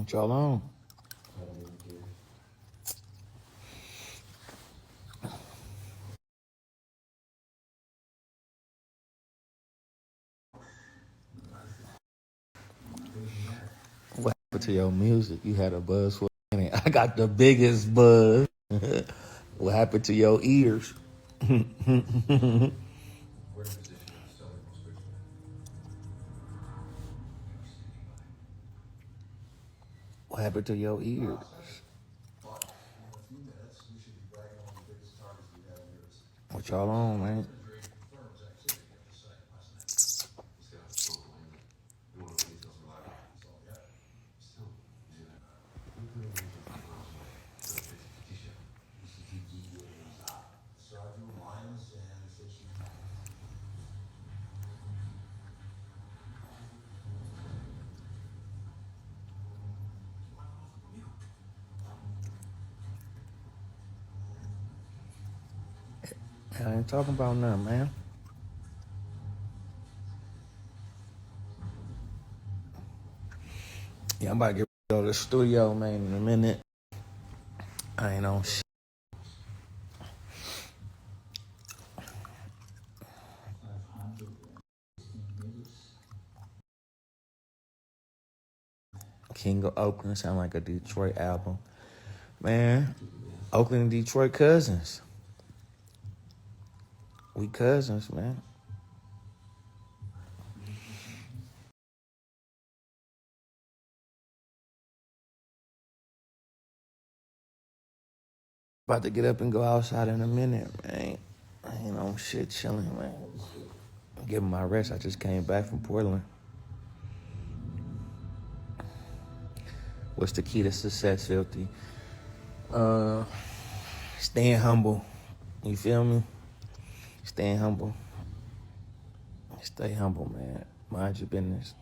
What y'all on? What happened to your music? You had a buzz for a minute. I got the biggest buzz. What happened to your ears? What happened to your ears? What y'all on, man? I ain't talking about nothing, man. Yeah, I'm about to get to the studio, man, in a minute. I ain't on shit. King of Oakland sound like a Detroit album. Man, Oakland and Detroit cousins. We cousins, man. About to get up and go outside in a minute, man. I ain't on shit chilling, man. I'm giving my rest. I just came back from Portland. What's the key to success, Philthy? Uh, Staying humble. You feel me? Staying humble. Stay humble, man. Mind your business.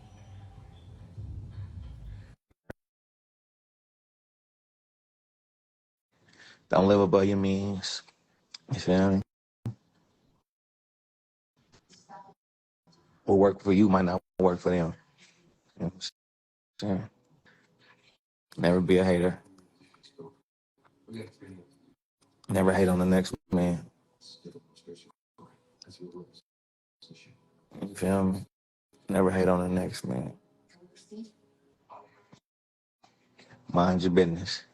Don't live above your means. You feel me? What work for you might not work for them. You know what I'm saying? Never be a hater. Never hate on the next man. You feel me? Never hate on the next man. Mind your business.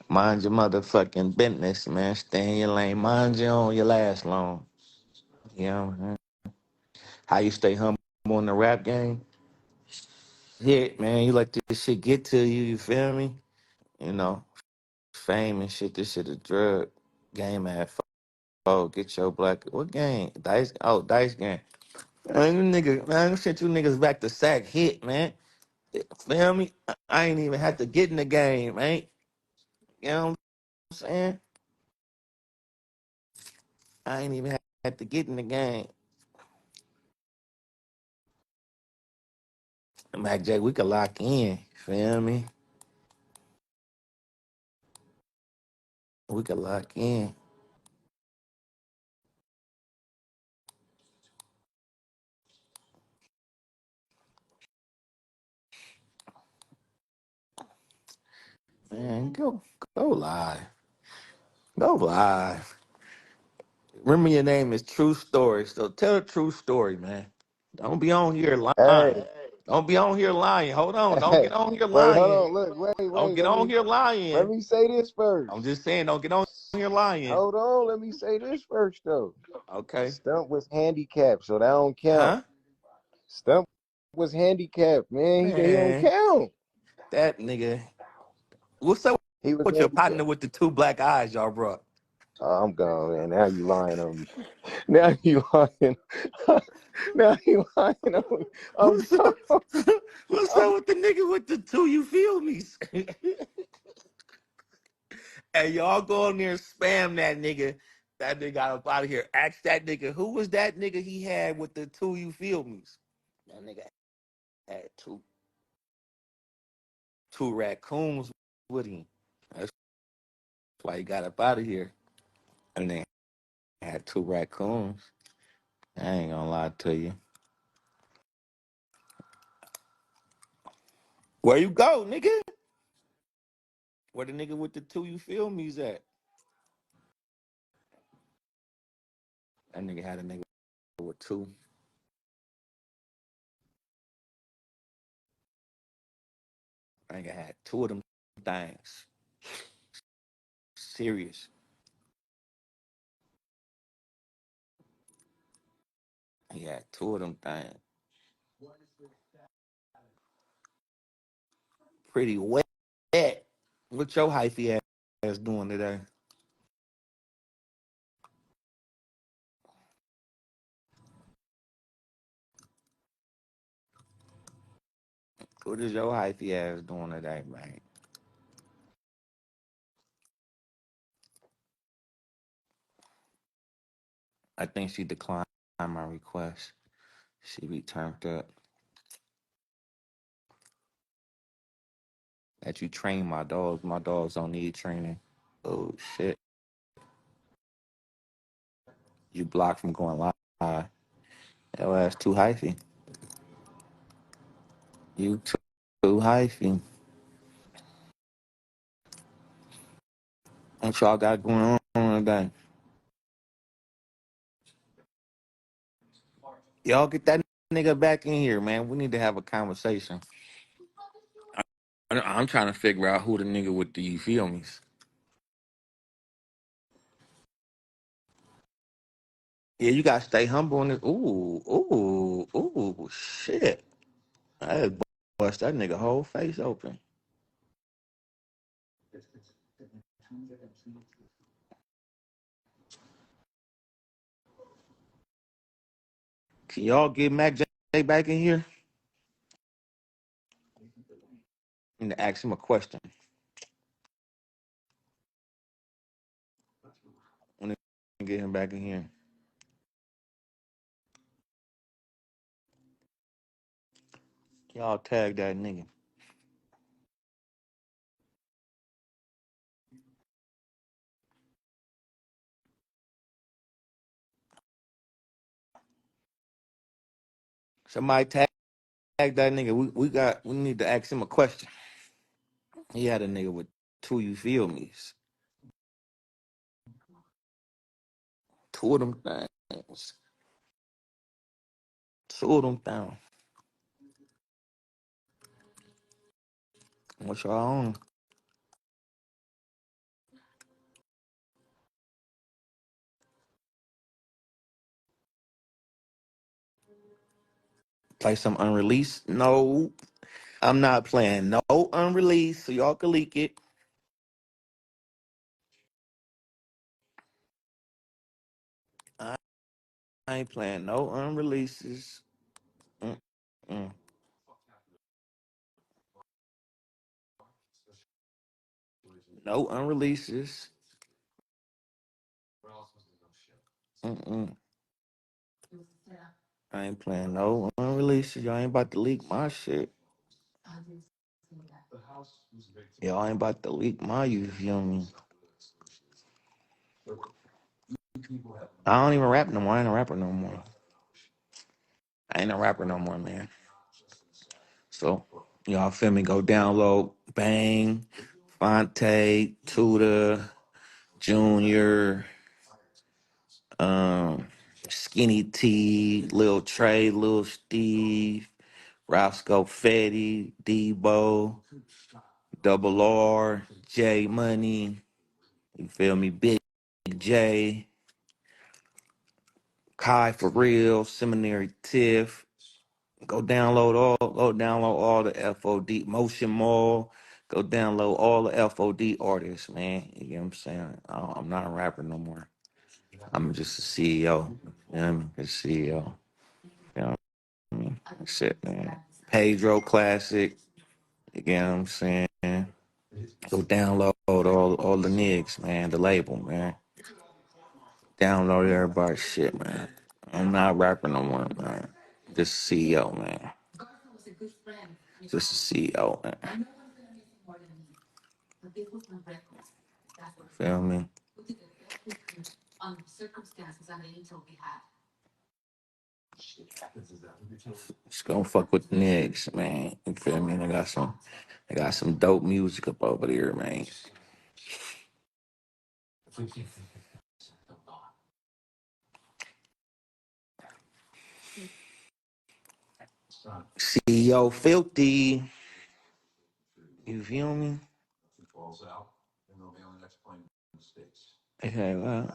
Mind your motherfucking business, man. Stay in your lane. Mind your own, your last long. You know, man. How you stay humble in the rap game? Shit, man. You let this shit get to you, you feel me? You know, fame and shit, this shit a drug. Game at get your black. What game? Dice? Oh, Dice game. Man, you nigga, man, sent you niggas back to sack hit, man. Feel me? I ain't even had to get in the game, man. You know what I'm saying? I ain't even had to get in the game. Mac J, we could lock in. Feel me? We could lock in. Man, go live. Go live. Remember your name is True Story. So tell a true story, man. Don't be on here lying. Hey, Don't be on here lying. Hold on. Don't hey, get on here wait, hold lying. on. Look, Don't wait. get on here Let lying. me say this I'm first. just saying, don't get on here lying. Hold on, let me say this first though. Okay. Stump was handicapped, so that don't count. Huh? Stump was handicapped, man. He don't Man, count. that nigga. What's up He was with your partner handicapped. with the two black eyes y'all brought? Oh, I'm gone, man. Now you lying on me. Now you lying. Now you lying on me. I'm What's up? gone. What's I'm, up with the nigga with the two? You feel me? Hey, y'all go in there and spam that nigga. That nigga got up out of here. Ask that nigga, who was that nigga he had with the two you feel me? That nigga had two raccoons with him. That's why he got up out of here. And then had two raccoons. I ain't gonna lie to you. Where you go, nigga? Where the nigga with the two you feel me's at? That nigga had a nigga with two. That nigga had two of them things. Serious. He had two of them things. Pretty wet. What your hyphy ass doing today? What is your hyphy ass doing today, man? I think she declined my request. She be turned up. That you train my dogs. My dogs don't need training. Oh shit. You blocked from going live. Your ass too hyphy. You too hyphy. What y'all got going on today? Y'all get that nigga back in here, man. We need to have a conversation. I'm trying to figure out who the nigga with the you feel me. Yeah, you gotta stay humble in this. Ooh, shit. I just bust that nigga whole face open. Can y'all get Mac J back in here? I need to ask him a question. I need to get him back in here. Y'all tag that nigga. Somebody tag that nigga. We need to ask him a question. He had a nigga with two you feel me's. Two of them things. Two of them things. What y'all on? Play some unreleased? No. I'm not playing no unreleased, so y'all can leak it. I ain't playing no unreleases. Mm-mm. No unreleases. Mm-mm. I ain't playing no unreleases. Y'all ain't about to leak my shit. Y'all ain't about to leak my, you feel me? I don't even rap no more. I ain't a rapper no more. I ain't a rapper no more, man. So, y'all feel me? Go download Bang, Fonte, Tuda, Junior, um, Skinny T, Lil Trey, Lil Steve, Roscoe Fetty, Debo, Double R, J Money, you feel me? Big J, Kai for real, Seminary Tiff. Go download all the FOD Motion Mall. Go download all the FOD artists, man. You get what I'm saying? I'm not a rapper no more. I'm just a CEO. You know what I mean? Just CEO. You know what I mean? That's it, man. Pedro Classic. You get what I'm saying? Go download all the niggas, man. The label, man. Download everybody's shit, man. I'm not rapping no more, man. Just CEO, man. Just a CEO, man. Feel me? Just gonna fuck with the niggas, man. You feel me? They got some dope music up over there, man. CEO Filthy. You feel me? Okay, well,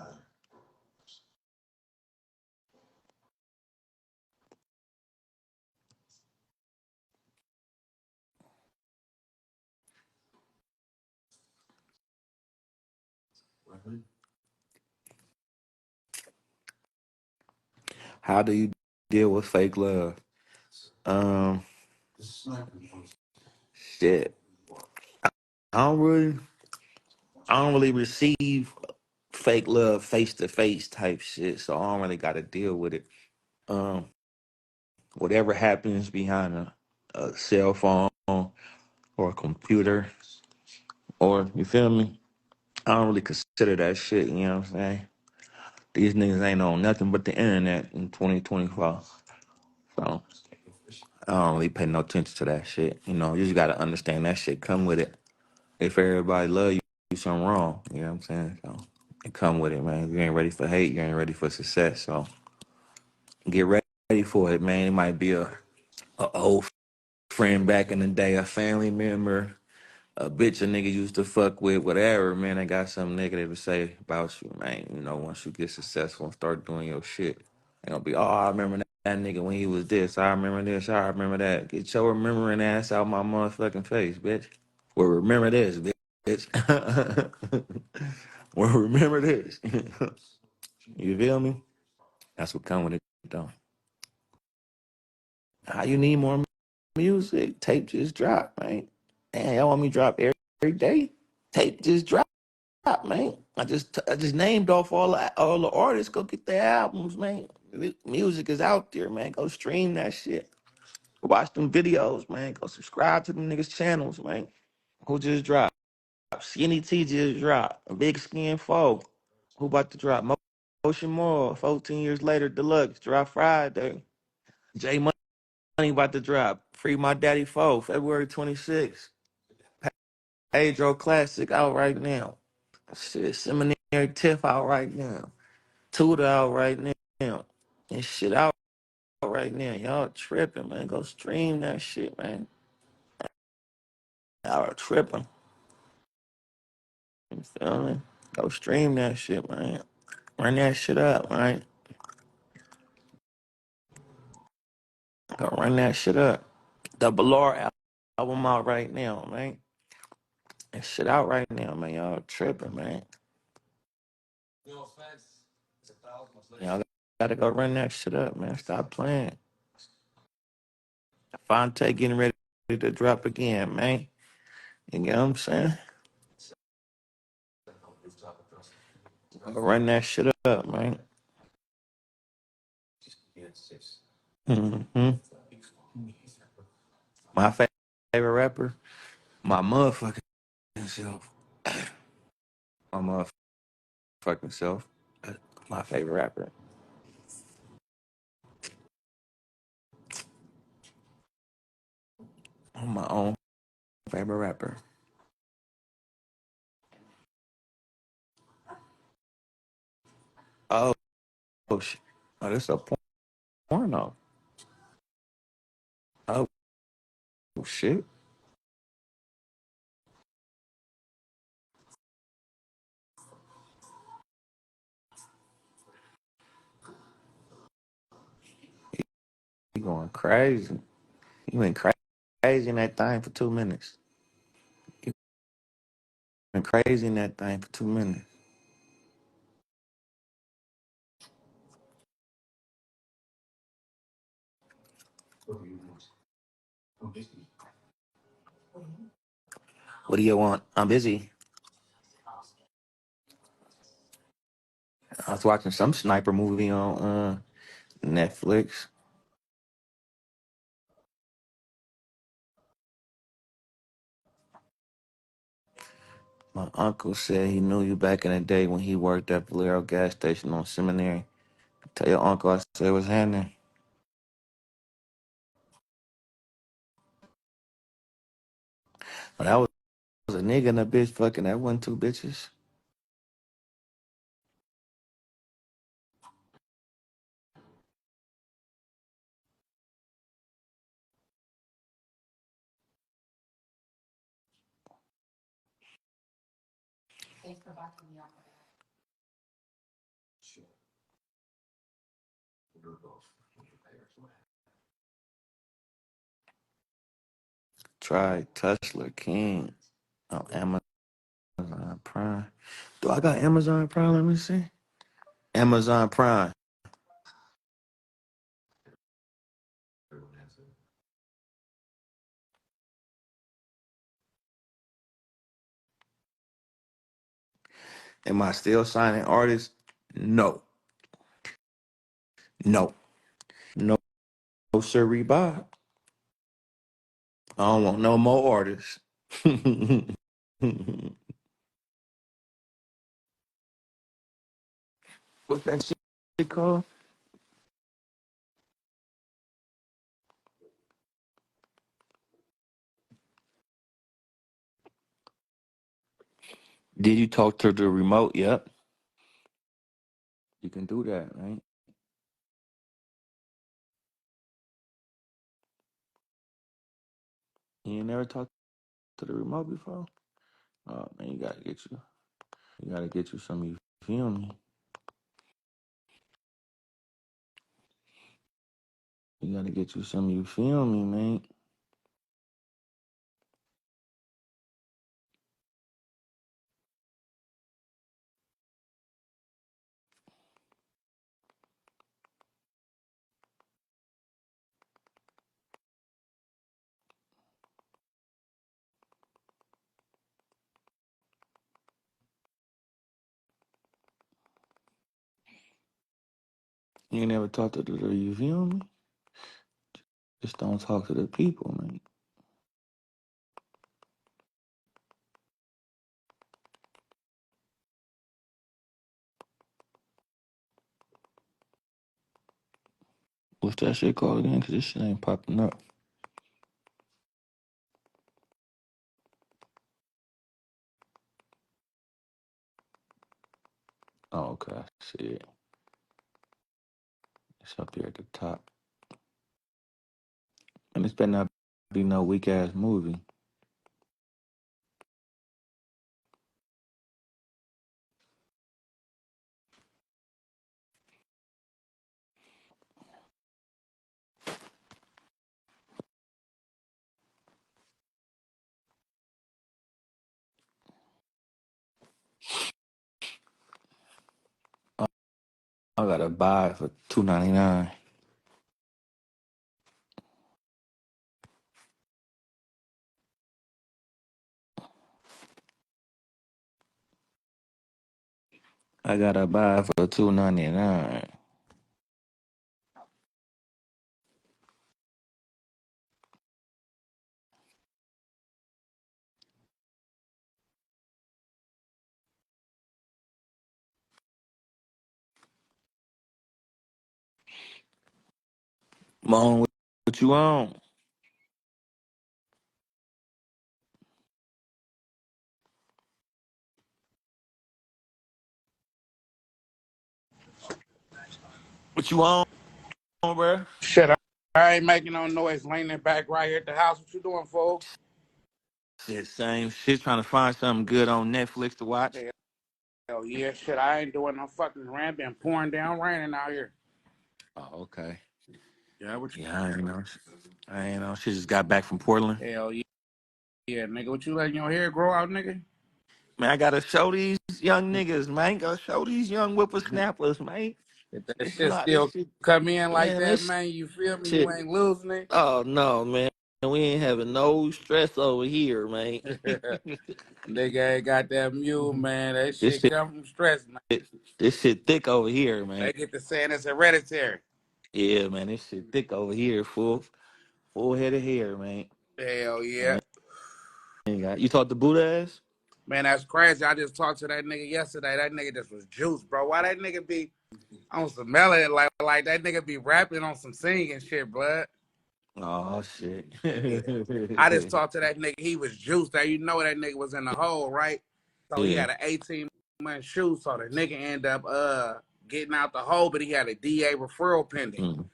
how do you deal with fake love? Um, shit. I don't really, I don't really receive fake love face to face type shit, so I don't really got to deal with it. Um, whatever happens behind a cell phone or a computer, or you feel me? I don't really consider that shit. You know what I'm saying? These niggas ain't on nothing but the internet in 2024, so I don't really pay no attention to that shit. You just gotta understand that shit come with it. If everybody love you, you something wrong. You know what I'm saying? So it come with it, man. If you ain't ready for hate, you ain't ready for success. So get ready for it, man. It might be a old friend back in the day, a family member, a bitch a nigga used to fuck with, whatever, man. They got something negative to say about you, man. Once you get successful and start doing your shit, they gonna be, oh, I remember that nigga when he was this. I remember this. I remember that. Get your remembering ass out my motherfucking face, bitch. Well, remember this, bitch. Well, remember this. You feel me? That's what come with it, though. How you need more music? Tape just dropped, man. Damn, y'all want me to drop every day? Tape just dropped, man. I just named off all the artists. Go get their albums, man. Music is out there, man. Go stream that shit. Watch them videos, man. Go subscribe to them niggas' channels, man. Who just dropped? Skinny T just dropped. Big Skin 4. Who about to drop? Motion More. 14 years later, Deluxe. Drop Friday. J Money about to drop. Free My Daddy 4. February 26th. Pedro Classic out right now. Shit, Seminary Tiff out right now. Tuda out right now. And shit out right now. Y'all tripping, man. Go stream that shit, man. Y'all are tripping. You feel me? Go stream that shit, man. Run that shit up, man. Go run that shit up. The Ballard album out right now, man. That shit out right now, man. Y'all tripping, man. Y'all gotta go run that shit up, man. Stop playing. Fonte getting ready to drop again, man. You get what I'm saying? Go run that shit up, man. Hmm. My favorite rapper, my motherfucking self. My motherfucking self. My favorite rapper. I'm my own favorite rapper. Oh, shit. Oh, this a porno. Oh, shit. You going crazy. You went crazy in that thing for 2 minutes. You went crazy in that thing for 2 minutes. What do you want? I'm busy. I was watching some sniper movie on Netflix. My uncle said he knew you back in the day when he worked at Valero gas station on Seminary. Tell your uncle I said what's happening. Oh, that was a nigga and a bitch fucking. That wasn't two bitches. Try Tesla King on Amazon Prime. Do I got Amazon Prime? Let me see. Amazon Prime. Am I still signing artists? No. No. No, sir, Bob. I don't want no more artists. What's that shit called? Did you talk to the remote? Yep. You can do that, right? You ain't never talked to the remote before? Oh man, you gotta get you. You gotta get you some. You feel me? You gotta get you some. You feel me, man? You ain't never talked to the. You feel me? Just don't talk to the people, man. What's that shit called again? Cause this shit ain't popping up. Oh, okay. See it. It's up there at the top. And this better not be no weak ass movie. I gotta buy it for $2.99. I gotta buy it for $2.99. Mom, what you on? What you on, bro? Shit, I ain't making no noise. Leaning back right here at the house. What you doing, fool? Shit, same shit. Trying to find something good on Netflix to watch. Hell yeah, shit. I ain't doing no fucking rain. Been pouring down raining out here. Oh, okay. Yeah, what Yeah, I ain't know. I ain't know. She just got back from Portland. you? Hell yeah, yeah, nigga. What you letting your hair grow out, nigga? Man, I gotta show these young niggas, man. Gotta show these young whippersnappers, man. If that This shit not this still shit, come in like man. that, This man, you feel me? You shit. ain't losing it. Oh no, man. We ain't having no stress over here, man. Nigga ain't got that mule, man. That this shit shit, come from stress, man. this shit thick over here, man. They get to saying it's hereditary. Yeah, man. This shit thick over here, full head of hair, man. Hell yeah. I ain't got. You talk to Buddha ass? Man, that's crazy. I just talked to that nigga yesterday. That nigga just was juice, bro. Why that nigga be on some melody like that nigga be rapping on some singing shit, blood. Oh shit. Yeah. I just talked to that nigga. He was juiced. That you know that nigga was in the hole, right? So he Yeah. had an 18-month shoe. So the nigga ended up getting out the hole, but he had a DA referral pending. Mm.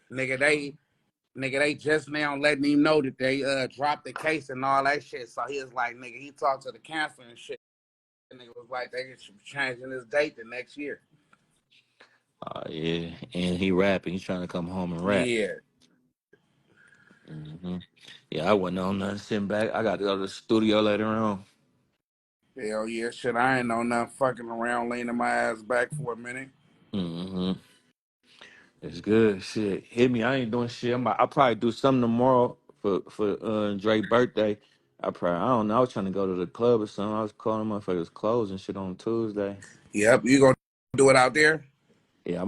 Nigga, they just now letting him know that they dropped the case and all that shit. So he was like, nigga, he talked to the counselor and shit. The nigga was like, they should be changing his date the next year. Yeah. And he rapping. He's trying to come home and rap. Yeah. Hmm. Yeah, I wasn't on nothing sitting back. I got to go to the studio later on. Hell yeah, shit. I ain't on nothing fucking around, leaning my ass back for a minute. Hmm. It's good. Shit. Hit me. I ain't doing shit. I'll probably do something tomorrow for Drake's birthday. I don't know. I was trying to go to the club or something. I was calling motherfuckers closed and shit on Tuesday. Yep, you gonna do it out there? Yeah,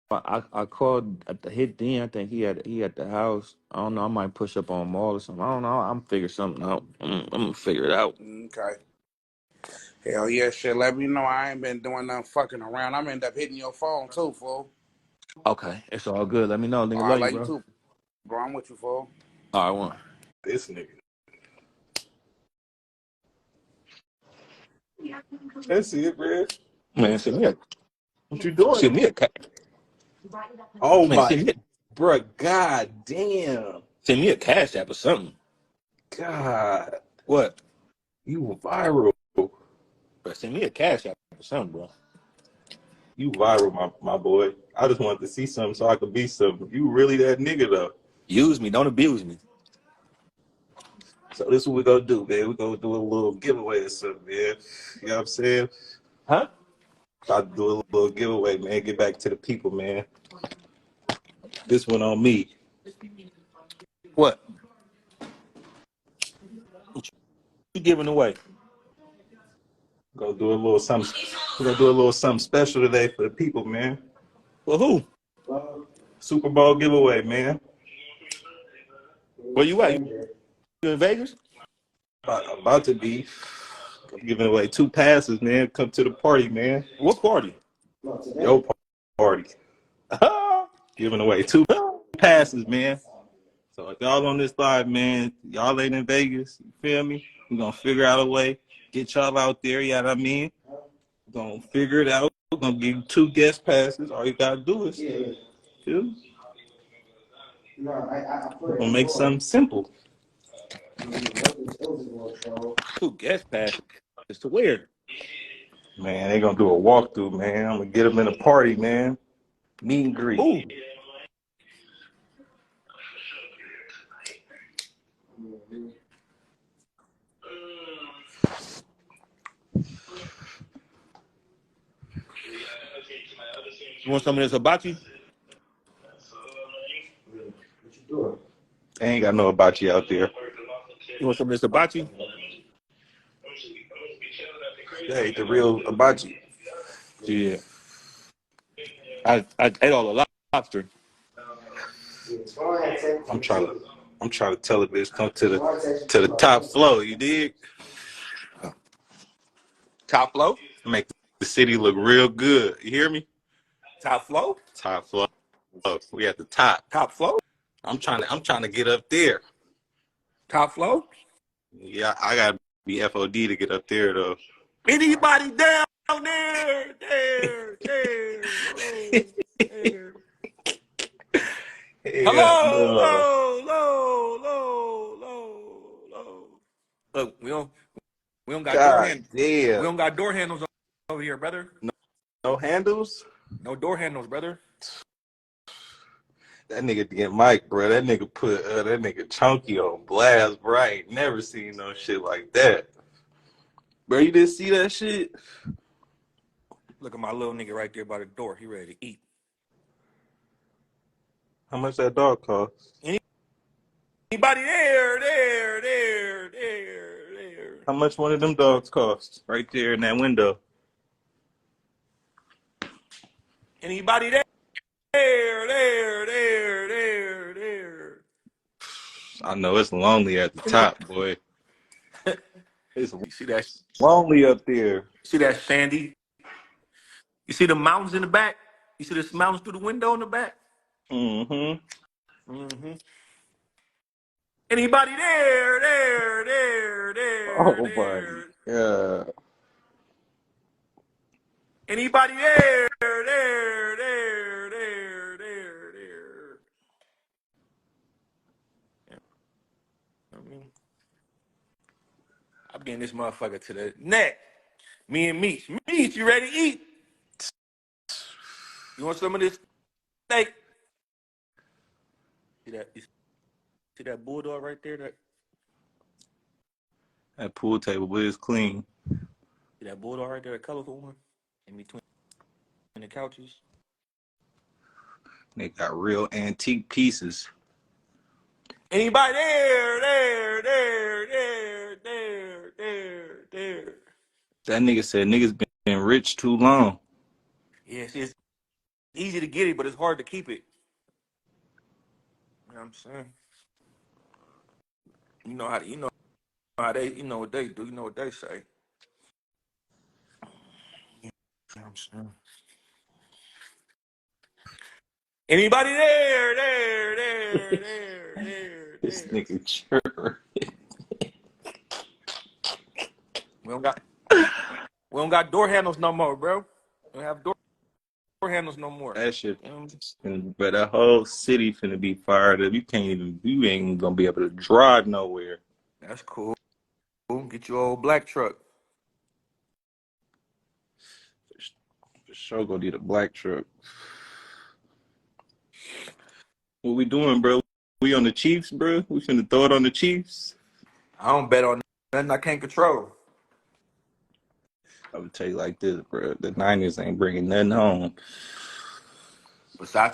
I called at the hit then. I think he at the house. I don't know. I might push up on mall or something. I don't know. I'm figure something out. I'm gonna figure it out. Okay. Hell yeah, shit. Let me know. I ain't been doing nothing fucking around. I'm end up hitting your phone too, fool. Okay, it's all good. Let me know. Nigga, I love you, love you bro. too, bro. I'm with you, fool. All right, one. This nigga. That's it, man. Man, send me a What you doing? send me a ca- Oh man, my, bruh. God damn. send me a cash app or something. God. What? You viral. Bro, send me a cash app or something, bro. You viral, my boy. I just wanted to see something so I could be something. You really that nigga though. Use me, don't abuse me. So this is what we gonna do, man. We gonna do a little giveaway or something, man. You know what I'm saying? Huh? About to do a little giveaway, man. Get back to the people, man. This one on me. What? What you giving away? Gonna do a little something. We're gonna do a little something special today for the people, man. For who? Super Bowl giveaway, man. Where you at? You in Vegas? About to be. I'm giving away 2 passes, man. Come to the party, man. What party? Yo party. Giving away 2 passes, man. So if y'all on this live, man, y'all ain't in Vegas, you feel me? We're gonna figure out a way, get y'all out there, you know what I mean? We're gonna figure it out. We're gonna give you 2 guest passes. All you gotta do is feel me? We're gonna make something simple. Who guest pass? It's to where? Man, they gonna do a walkthrough, man. I'm gonna get them in a party, man. Meet and greet. Who? You want some of this hibachi? They ain't got no about you out there. You want some of this hibachi? That ain't the real hibachi. Yeah. I ate all the lobster. I'm trying to tell it bitch come to the top floor, you dig? Top flow? Make the city look real good. You hear me? Top flow? Top floor. We at the top. Top flow? I'm trying to get up there. Top flow? Yeah, I gotta be FOD to get up there though. Anybody down there? There. Hello. There. Hell Hello, no. low. Look, we don't got God we damn. don't got door handles over here, brother. No, no handles? No door handles, brother. That nigga get Mike, bro. That nigga put that nigga Chunky on blast, bro. I ain't never seen no shit like that. Bro, you didn't see that shit? Look at my little nigga right there by the door. He ready to eat. How much that dog cost? Anybody there. How much one of them dogs cost? Right there in that window. Anybody there. I know it's lonely at the top, boy. It's You see that? lonely up there. See that, Sandy? You see the mountains in the back? You see the mountains through the window in the back? Mm-hmm. Mm-hmm. Anybody there? Oh my god. Anybody there? I mean, I'll be in this motherfucker to the neck. Me and Meech. Meech, you ready to eat? You want some of this steak? See that bulldog right there? That pool table is clean. See that bulldog right there, that colorful one? In between the couches. They got real antique pieces. Anybody there. That nigga said niggas been rich too long. Yeah, see, it's easy to get it, but it's hard to keep it. You know what I'm saying? You know what they do, you know what they say. You know what I'm saying? Anybody This nigga chirp. We don't got door handles no more, bro. We don't have door handles no more. That shit. You know, But that whole city finna be fired up. You ain't gonna be able to drive nowhere. that's cool. Get your old black truck. For sure gonna need a black truck. What we doing, bro? We on the Chiefs, bro? We finna throw it on the Chiefs? I don't bet on nothing I can't control. I would tell you like this, bro. The Niners ain't bringing nothing home. Besides,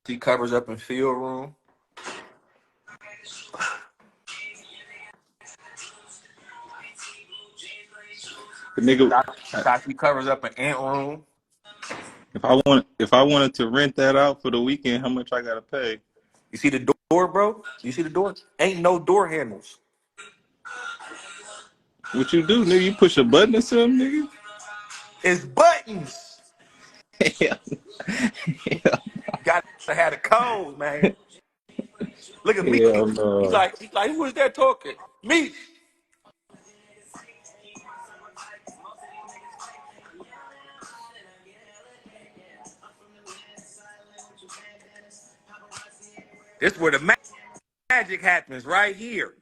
he covers up in field room. The nigga, Besides, he covers up in ant room. if I wanted to rent that out for the weekend, how much I gotta pay? You see the door, bro? You see the door? Ain't no door handles. What you do, nigga? You push a button or something, nigga? It's buttons. Hell, hell, Gotta have the code, man. Look at me. hell no. He's like, who is that talking? Me. This where the magic happens, right here.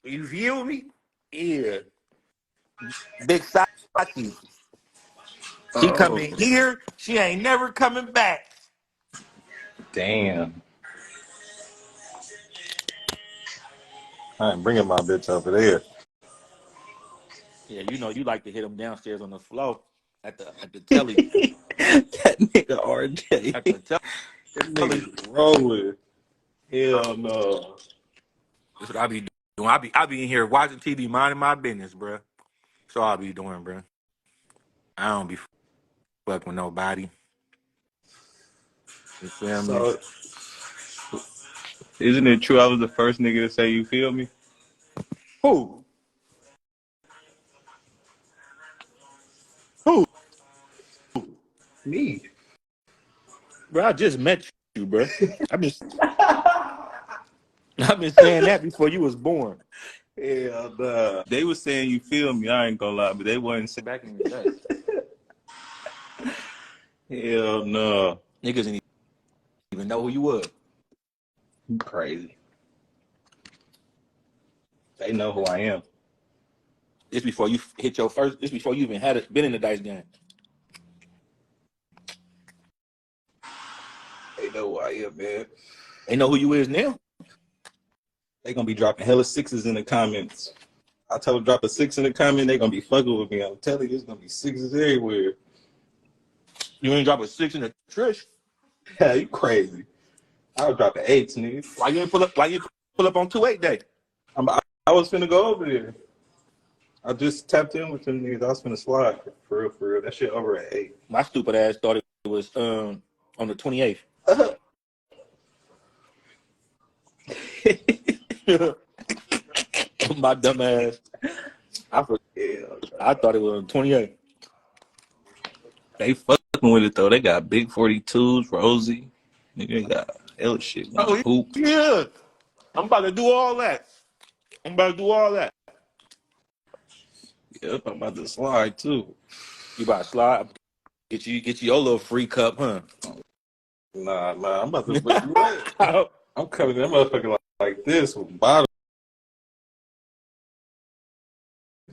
You feel me? Yeah. Big Sachi. She Oh, coming here. She ain't never coming back. damn. I ain't bringing my bitch over there. Yeah, you know you like to hit them downstairs on the floor at the telly. That nigga RJ. At the That telly. nigga rolling. Hell no. That's what I be doing. I be in here watching TV, minding my business, bro. That's all I be doing, bro. I don't be fucking with nobody. You feel me? So, isn't it true I was the first nigga to say you feel me? Who? Who? Me. Bro, I just met you, bro. I've been saying that before you was born. Hell nah. They was saying you feel me, I ain't gonna lie, but they wasn't saying. Back in the day, Hell no. niggas didn't even know who you was. You crazy. They know who I am. It's before you hit your first. It's before you even been in the dice game. They know who I am, man. They know who you is now. They gonna be dropping hella sixes in the comments. I tell them drop a 6 in the comment, they gonna be fucking with me. I'm telling you, it's gonna be sixes everywhere. You ain't drop a 6 in the Trish. Yeah, you crazy. I was dropping 8s, nigga. Why you ain't pull up? Why you pull up on 2-8 day? I was finna go over there. I just tapped in with them niggas. I was finna slide for real, for real. That shit over at 8. My stupid ass thought it was on the 28th. My dumb ass. I thought it was on 28th. They fucking with it though. They got big 42s, Rosie. Nigga, they got hella shit. Oh Hoop. yeah. I'm about to do all that. I'm about to do all that. Yep, I'm about to slide too. You about to slide? Get you your little free cup, huh? Nah, I'm about to put you right. I'm coming in that motherfucker like this with bottle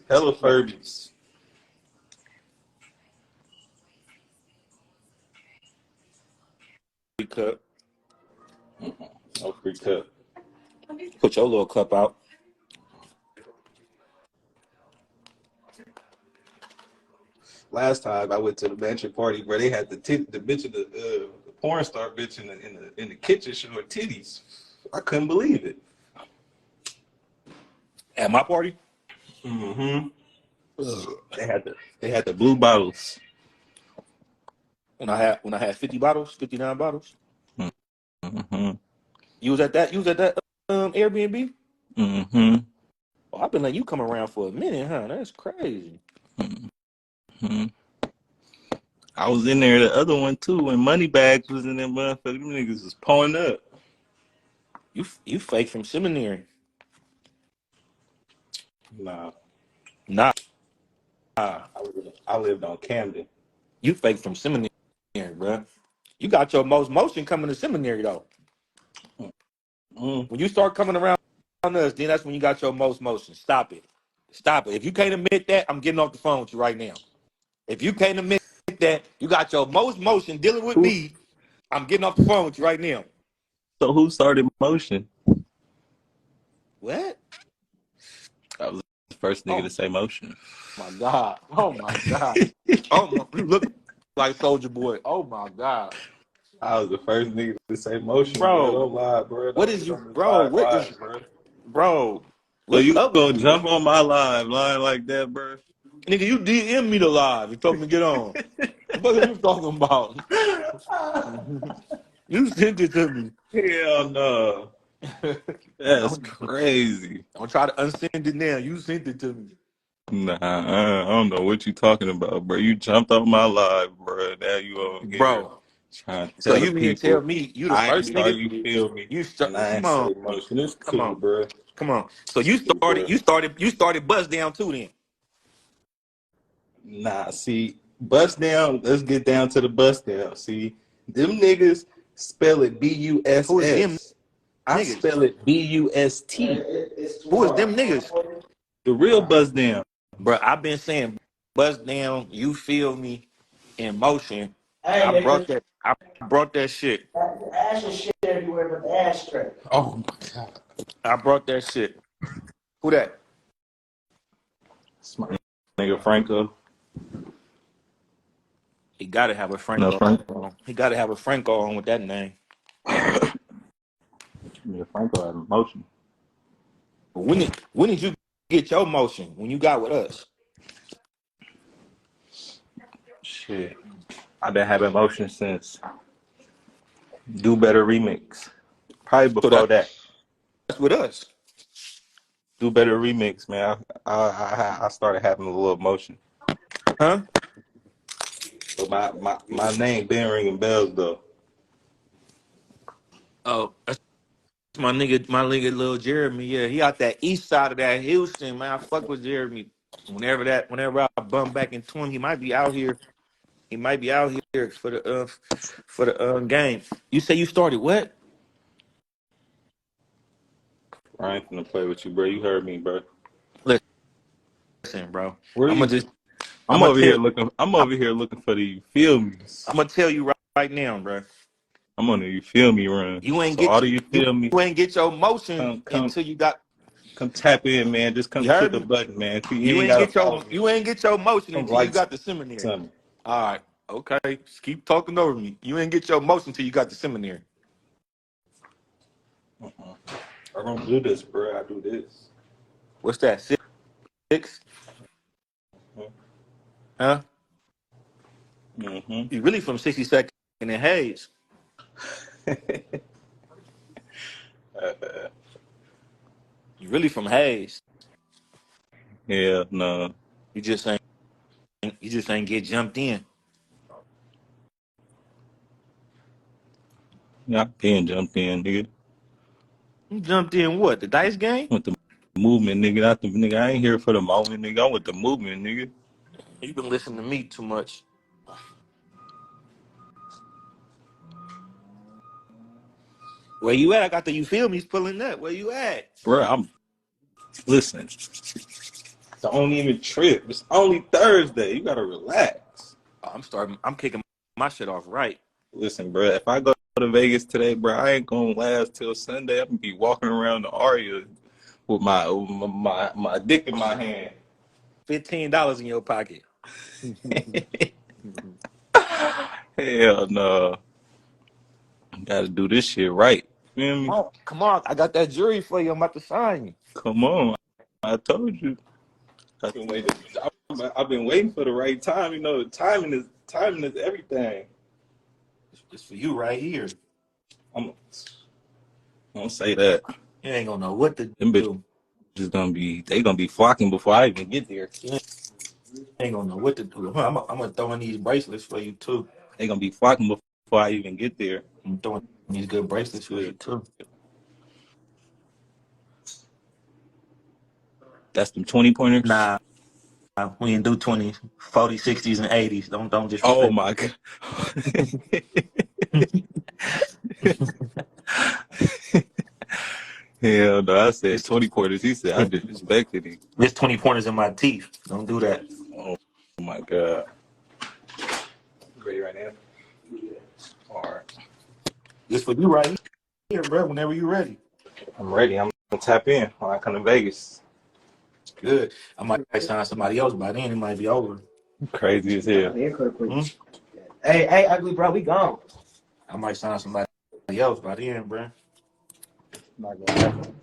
hella Furbies. Free cup. No free cup. Put your little cup out. Last time I went to the mansion party where they had the bitch in the porn star bitch in the kitchen showing titties. I couldn't believe it. At my party? Mm-hmm. They had the blue bottles. When I had 50 bottles, 59 bottles. Mm-hmm. You was at that Airbnb? Mm-hmm. Oh, I've been letting you come around for a minute, huh? That's crazy. Mm-hmm. I was in there the other one too when Moneybags was in there motherfucker. Them niggas was pulling up. You fake from seminary. Nah, Nah. I lived on Camden. You fake from seminary, bro. You got your most motion coming to seminary though. Mm. When you start coming around us, then that's when you got your most motion. Stop it. Stop it. If you can't admit that, I'm getting off the phone with you right now. If you can't admit that you got your most motion dealing with Who? me, I'm getting off the phone with you right now. So who started motion? What? I was the first nigga to Oh say motion. my God. Oh my God. Oh my, you look like Soldier Boy. Oh my God. I was the first nigga to say motion, bro. Bro, Don't lie, bro. what Don't is get you, on this bro? live What is, lie, bro. bro? So What's you up with gonna you, bro? jump on my live line like that, bro? Nigga, you DM me the live. You told me to get on. What are you talking about? You sent it to me. Hell no. That's don't, crazy. don't try to unsend it now. You sent it to me. Nah, I don't know what you talking about, bro. You jumped on my live, bro. Now you over here Bro. trying to So tell the you mean to tell people me you the I ain't first start, nigga? you feel me? You And start I ain't come say on. motion. It's Come cool, on. bro. Come on. So It's you cool, started bro. you started you started bust down too then. Nah, see, bust down. Let's get down to the bust down. See, them niggas spell it Who is them Buss. I niggas? spell it Bust. Who is them niggas? The real bust down. Bro, I've been saying bust down, you feel me, in motion. Hey, I brought nigga. that I brought that shit. The ash is shit everywhere but the ashtray. Oh my God. I brought that shit. Who that? It's my nigga Franco. He gotta have a No, Franco Frank. on. He gotta have a Franco on with that name. Yeah, Franco had emotion. But when did you get your motion? When you got with us? Shit. I've been having emotion since Do Better Remix. Probably So before that. that's with us. Do Better Remix, man. I started having a little emotion. Huh? But my name been ringing bells though. Oh, that's my nigga Lil Jeremy. Yeah, he out that east side of that Houston, man. I fuck with Jeremy. Whenever I bump back into him, he might be out here. He might be out here for the game. You say you started what? I ain't gonna play with you, bro. You heard me, bro. Listen, bro. Where I'm gonna you? just I'm gonna tell I'm I'm, over here looking for the you feel me. I'm gonna tell you right now, bro. I'm on the you feel me run. You ain't So all get the you you, feel me, you ain't get your motion come come until you got. come tap in, man. Just come You click heard a me. button, man. You ain't gotta follow me. You ain't get your motion Come until you like got the seminary. something. All right. Okay. Just keep talking over me. You ain't get your motion until you got the seminary. I don't do this, bro. I do this. What's that? Six? Huh? Mm-hmm. You really from 62nd and Hayes. You really from Hayes. Yeah, no. You just ain't get jumped in. Yeah, I been jumped in, nigga. You jumped in what? The dice game? With the movement, nigga. Not the nigga. I ain't here for the moment, nigga. I'm with the movement, nigga. You been listening to me too much. Where you at? I got the you feel me's pulling up. Where you at? Bro, I'm listen. Don't even trip. It's only Thursday. You gotta relax. I'm kicking my shit off right. Listen, bro. If I go to Vegas today, bro, I ain't gonna last till Sunday. I'm gonna be walking around the Aria with my dick in my hand. $15 in your pocket. Hell no. Gotta do this shit right. Feel me? Oh, come on. I got that jury for you. I'm about to sign you. Come on. I told you. I've been waiting for the right time. You know, timing is everything. It's for you right here. I'm don't say that. You ain't gonna know what to Them do. bitches gonna be flocking before I even get there. You ain't gonna know what to do. I'm gonna throw in these bracelets for you too. They gonna be flocking before I even get there. I'm throwing these good bracelets for you too. That's them 20 pointers. Nah, we didn't do 20s, 40s, 60s, and 80s. Don't Oh disrespect my me. god. Hell no, I said It's 20 pointers. He said I disrespected him. there's 20 pointers in my teeth. Don't do that. Oh my god. Ready right now? All right. It's for you right here, bro. Whenever you're ready. I'm ready. I'm gonna tap in when I come to Vegas. Good. I might sign somebody else by then. It might be over. Crazy as hell. Hmm? Hey, ugly bro, we gone. I might sign somebody else by then, bro. Not gonna happen.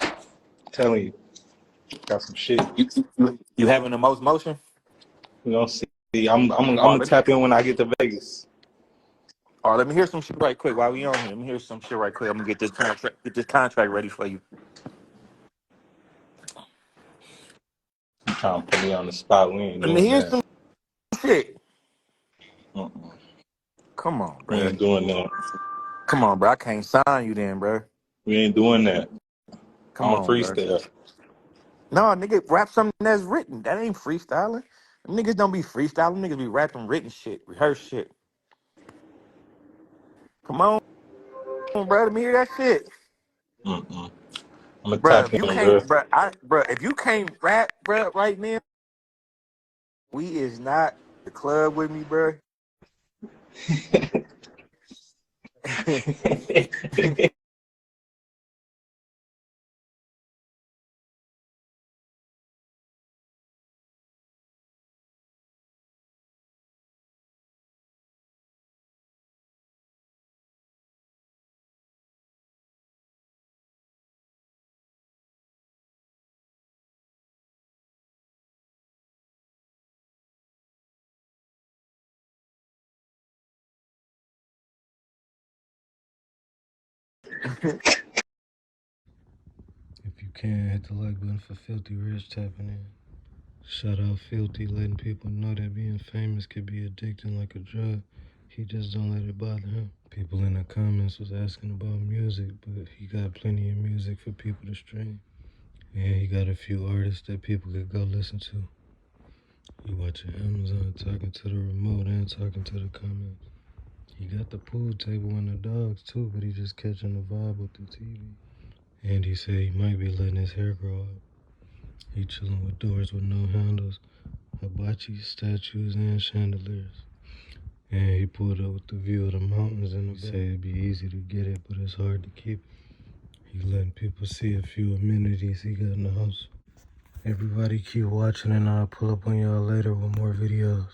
I'm telling you, got some shit. You having the most motion? We gonna see. I'm All gonna right, tap in when I get to Vegas. let me hear some shit right quick while we on here. Let me hear some shit right quick. I'm gonna get this contract ready for you. You trying to put me on the spot? We ain't Let me doing hear that. some shit. Uh-uh. Come on, We bro. ain't doing that. Come on, bro. I can't sign you then, bro. We ain't doing that. I Come don't on, bro. freestyle. No, nigga, rap something that's written. That ain't freestyling. Them niggas don't be freestyling. Niggas be rapping written shit, rehearsed shit. Come on, bro. Let me hear that shit. Mm-mm. I'm gonna Bro, tap if you in, can't, bro. if you can't rap, bro, right now, we is not the club with me, bro. If you can, hit the like button for Philthy Rich tapping in. Shout out Philthy, letting people know that being famous could be addicting like a drug. He just don't let it bother him. People in the comments was asking about music, but he got plenty of music for people to stream. And he got a few artists that people could go listen to. You watching Amazon talking to the remote and talking to the comments. He got the pool table and the dogs too, but he just catching the vibe with the TV. And he said he might be letting his hair grow out. He chilling with doors with no handles, hibachi statues, and chandeliers. And he pulled up with the view of the mountains in the back. He said it'd be easy to get it, but it's hard to keep it. He letting people see a few amenities he got in the house. Everybody keep watching and I'll pull up on y'all later with more videos.